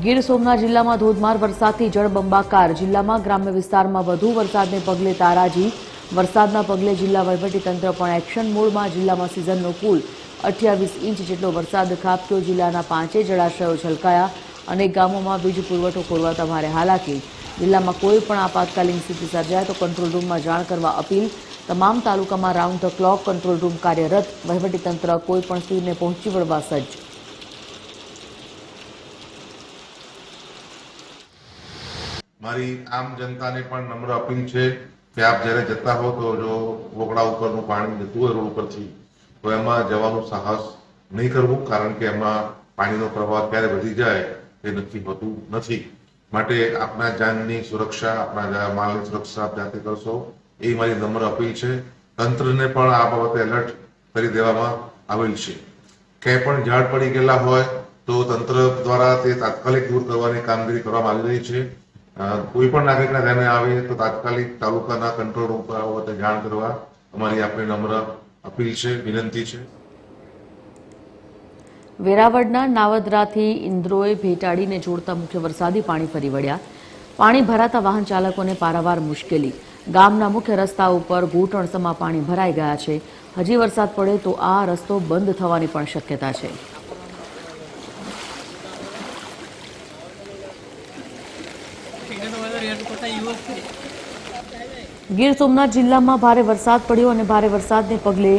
ગીર સોમનાથ જિલ્લામાં ધોધમાર વરસાદથી જળબંબાકાર. જિલ્લામાં ગ્રામ્ય વિસ્તારમાં વધુ વરસાદને પગલે તારાજી. વરસાદના પગલે જિલ્લા વહીવટીતંત્ર પણ એક્શન મોડમાં. જિલ્લામાં સિઝનનો કુલ 28 ઇંચ જેટલો વરસાદ ખાબક્યો. જિલ્લાના 5 જળાશયો છલકાયા. અનેક ગામોમાં વીજ પુરવઠો ખોરવાતા ભારે હાલાકી. જિલ્લામાં કોઈ પણ આપાતકાલીન સ્થિતિ સર્જાય તો કંટ્રોલ રૂમમાં જાણ કરવા અપીલ. તમામ તાલુકામાં round the clock control room કાર્યરત. વહીવટીતંત્ર કોઈ પણ સ્થિતિને પહોંચી વળવા સજ્જ. મારી આમ જનતાને પણ નમ્ર અપીલ છે કે આપ જ્યારે જતા હો તો જો વોકડા ઉપરનું પાણી જતું હોય રોડ ઉપરથી તો એમાં જવાનું સાહસ નહીં કરવું, કારણ કે એમાં પાણીનો પ્રવાહ ક્યારે વધી જાય તે નક્કી હોતું નથી. માટે આપના જાનની સુરક્ષા, આપના માલની સુરક્ષા આપ જાતે કરશો એ મારી નમ્ર અપીલ છે. તંત્રને પણ આ બાબતે એલર્ટ કરી દેવામાં આવેલ છે. ક્યાંય પણ ઝાડ પડી ગયેલા હોય તો તંત્ર દ્વારા તે તાત્કાલિક દૂર કરવાની કામગીરી કરવામાં આવી રહી છે. કોઈ પણ નાગરિકના ધ્યાને આવે તો તાત્કાલિક તાલુકાના કંટ્રોલ રૂમ પર બાબતે જાણ કરવા અમારી આપને નમ્ર અપીલ છે, વિનંતી છે. વેરાવળના નાવદરાથી ઇન્દ્રોએ ભેટાડીને જોડતા મુખ્ય વરસાદી પાણી ફરી વળ્યા. પાણી ભરાતા વાહન ચાલકોને પારાવાર મુશ્કેલી. ગામના મુખ્ય રસ્તા ઉપર ઘૂંટણસમાં પાણી ભરાઈ ગયા છે. હજી વરસાદ પડે તો આ રસ્તો બંધ થવાની પણ શક્યતા છે. ગીર સોમનાથ જિલ્લામાં ભારે વરસાદ પડ્યો અને ભારે વરસાદને પગલે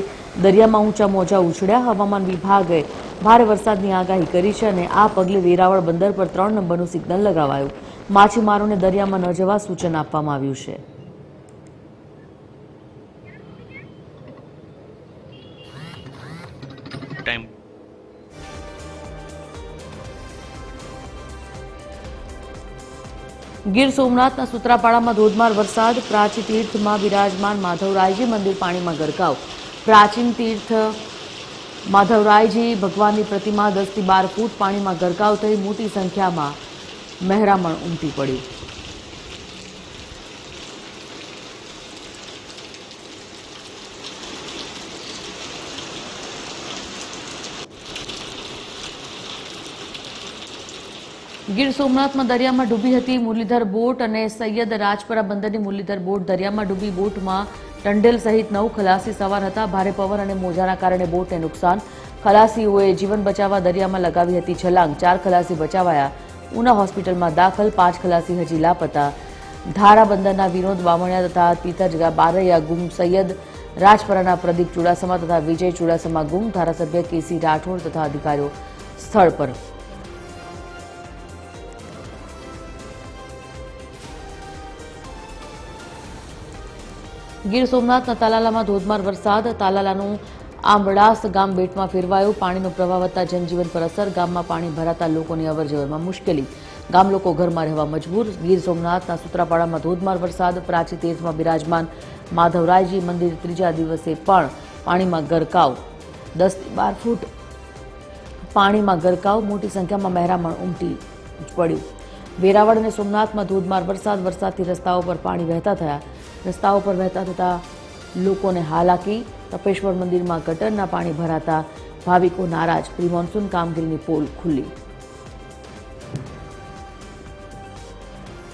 દરિયામાં ઊંચા મોજા ઉછળ્યા. હવામાન વિભાગે ભારે વરસાદની આગાહી કરી છે અને આ પગલે વેરાવળ બંદર પર 3 નંબરનું સિગ્નલ લગાવાયું. માછીમારોને દરિયામાં ન જવા સૂચન આપવામાં આવ્યું છે. ગીર સોમનાથના સુત્રાપાડામાં ધોધમાર વરસાદ. પ્રાચીન તીર્થમાં બિરાજમાન માધવરાયજી મંદિર પાણીમાં ગરકાવ. પ્રાચીન તીર્થ માધવરાયજી ભગવાનની પ્રતિમા 10 થી 12 ફૂટ પાણીમાં ગરકાવ થઈ. મોટી સંખ્યામાં મહેરામણ ઉમટી પડ્યું. ગીર સોમનાથમાં દરિયામાં ડૂબી હતી મુરલીધર બોટ અને સૈયદ રાજપરા બંદરની મુરલીધર બોટ દરિયામાં ડૂબી. બોટમાં ટંડેલ સહિત 9 ખલાસી સવાર હતા. ભારે પવન અને મોજાના કારણે બોટને નુકસાન. ખલાસીઓએ જીવન બચાવવા દરિયામાં લગાવી હતી છલાંગ. 4 ખલાસી બચાવાયા. ઉના હોસ્પિટલમાં દાખલ. 5 ખલાસી હજી લાપતા. ધારા બંદરના વિનોદ બામણિયા તથા તીતજ બારૈયા ગુમ. સૈયદ રાજપરાના પ્રદીપ ચુડાસમા તથા વિજય ચુડાસમા ગુમ. ધારાસભ્ય કેસી રાઠોડ તથા અધિકારીઓ સ્થળ પર. ગીર સોમનાથના તાલાલામાં ધોધમાર વરસાદ. તાલાલાનું આંબડાસ ગામ બેટમાં ફેરવાયું. પાણીનો પ્રવાહ વધતા જનજીવન પર અસર. ગામમાં પાણી ભરાતા લોકોની અવરજવરમાં મુશ્કેલી. ગામ લોકો ઘરમાં રહેવા મજબૂર. ગીર સોમનાથના સુત્રાપાડામાં ધોધમાર વરસાદ. પ્રાચીન તીર્થમાં બિરાજમાન માધવરાયજી મંદિર ત્રીજા દિવસે પણ પાણીમાં ગરકાવ. 10 થી 12 ફૂટ પાણીમાં ગરકાવ. મોટી સંખ્યામાં મહેરામણ ઉમટી પડ્યું. વેરાવળ અને સોમનાથમાં ધોધમાર વરસાદ. વરસાદથી રસ્તાઓ પર પાણી વહેતા થયા. રસ્તાઓ પર વહેતા થતા લોકોને હાલાકી. તપેશ્વર મંદિરમાં ગટરના પાણી ભરાતા ભાવિકો નારાજ. પ્રી મોન્સૂન કામગીરીની પોલ ખુલ્લી.